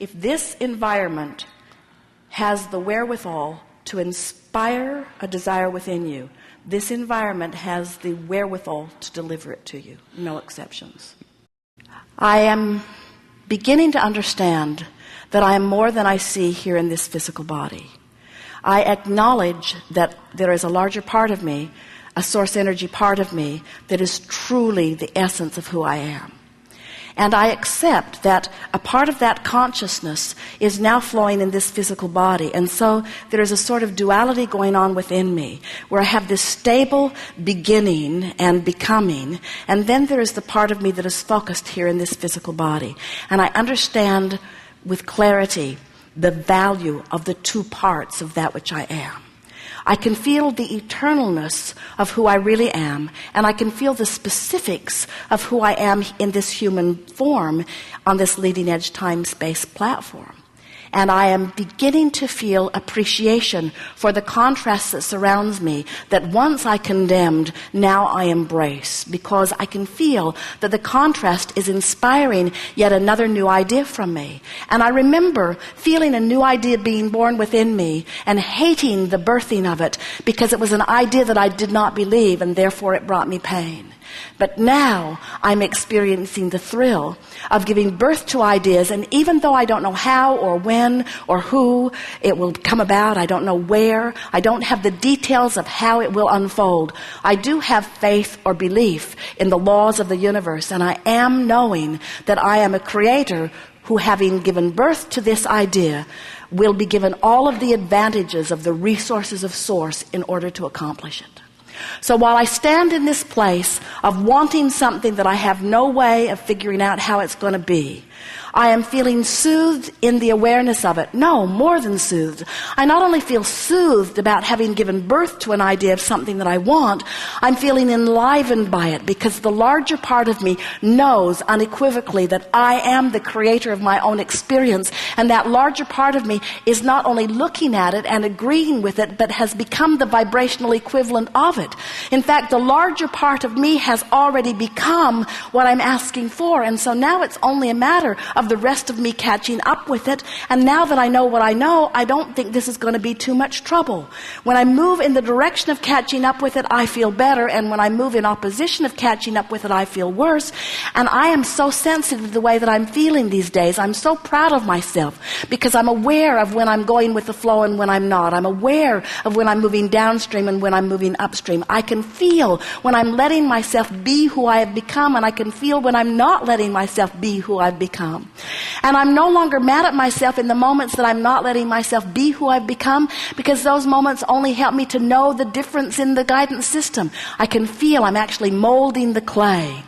if this environment has the wherewithal to inspire a desire within you, this environment has the wherewithal to deliver it to you. No exceptions. I am beginning to understand that I am more than I see here in this physical body. I acknowledge that there is a larger part of me, a source energy part of me, that is truly the essence of who I am. And I accept that a part of that consciousness is now flowing in this physical body. And so there is a sort of duality going on within me, where I have this stable beginning and becoming, and then there is the part of me that is focused here in this physical body. And I understand with clarity the value of the two parts of that which I am. I can feel the eternalness of who I really am, and I can feel the specifics of who I am in this human form on this leading edge time-space platform. And I am beginning to feel appreciation for the contrast that surrounds me, that once I condemned, now I embrace, because I can feel that the contrast is inspiring yet another new idea from me. And I remember feeling a new idea being born within me and hating the birthing of it, because it was an idea that I did not believe, and therefore it brought me pain. But now I'm experiencing the thrill of giving birth to ideas, and even though I don't know how or when or who it will come about, I don't know where, I don't have the details of how it will unfold, I do have faith or belief in the laws of the universe, and I am knowing that I am a creator who, having given birth to this idea, will be given all of the advantages of the resources of Source in order to accomplish it. So while I stand in this place of wanting something that I have no way of figuring out how it's going to be, I am feeling soothed in the awareness of it. No, more than soothed. I not only feel soothed about having given birth to an idea of something that I want, I'm feeling enlivened by it, because the larger part of me knows unequivocally that I am the creator of my own experience, and that larger part of me is not only looking at it and agreeing with it, but has become the vibrational equivalent of it. In fact, the larger part of me has already become what I'm asking for, and so now it's only a matter of the rest of me catching up with it. And now that I know what I know, I don't think this is going to be too much trouble. When I move in the direction of catching up with it, I feel better, and when I move in opposition of catching up with it, I feel worse. And I am so sensitive to the way that I'm feeling these days. I'm so proud of myself, because I'm aware of when I'm going with the flow and when I'm not. I'm aware of when I'm moving downstream and when I'm moving upstream. I can feel when I'm letting myself be who I have become, and I can feel when I'm not letting myself be who I've become. And I'm no longer mad at myself in the moments that I'm not letting myself be who I've become, because those moments only help me to know the difference in the guidance system. I can feel I'm actually molding the clay.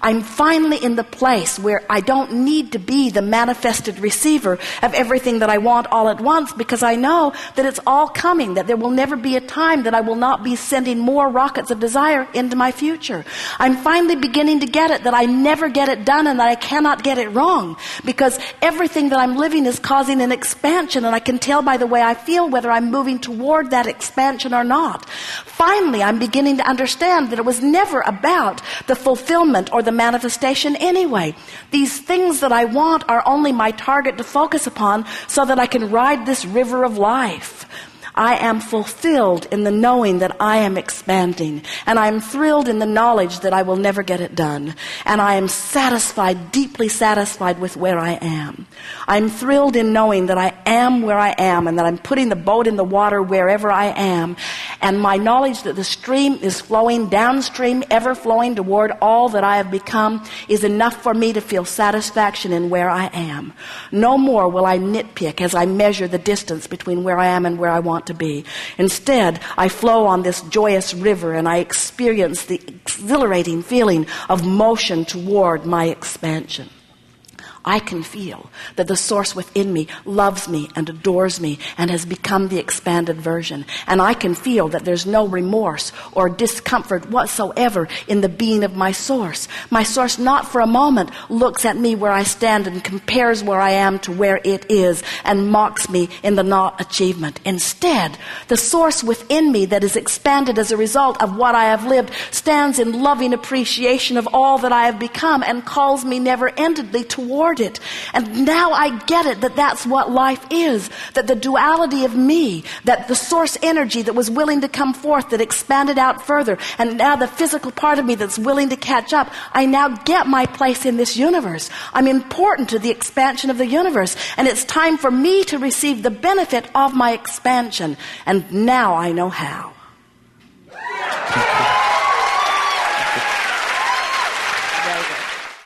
I'm finally in the place where I don't need to be the manifested receiver of everything that I want all at once, because I know that it's all coming, that there will never be a time that I will not be sending more rockets of desire into my future. I'm finally beginning to get it, that I never get it done and that I cannot get it wrong, because everything that I'm living is causing an expansion, and I can tell by the way I feel whether I'm moving toward that expansion or not. Finally, I'm beginning to understand that it was never about the fulfillment or the manifestation anyway. These things that I want are only my target to focus upon so that I can ride this river of life. I am fulfilled in the knowing that I am expanding, and I am thrilled in the knowledge that I will never get it done, and I am satisfied, deeply satisfied with where I am. I'm thrilled in knowing that I am where I am, and that I'm putting the boat in the water wherever I am, and my knowledge that the stream is flowing downstream, ever flowing toward all that I have become, is enough for me to feel satisfaction in where I am. No more will I nitpick as I measure the distance between where I am and where I want to be. Instead, I flow on this joyous river, and I experience the exhilarating feeling of motion toward my expansion. I can feel that the source within me loves me and adores me and has become the expanded version. And I can feel that there's no remorse or discomfort whatsoever in the being of my source. My source not for a moment looks at me where I stand and compares where I am to where it is and mocks me in the not achievement. Instead, the source within me that is expanded as a result of what I have lived stands in loving appreciation of all that I have become and calls me never-endedly toward afford it. And now I get it, that that's what life is. That the duality of me, that the source energy that was willing to come forth, that expanded out further, and now the physical part of me that's willing to catch up, I now get my place in this universe. I'm important to the expansion of the universe, and it's time for me to receive the benefit of my expansion. And now I know how.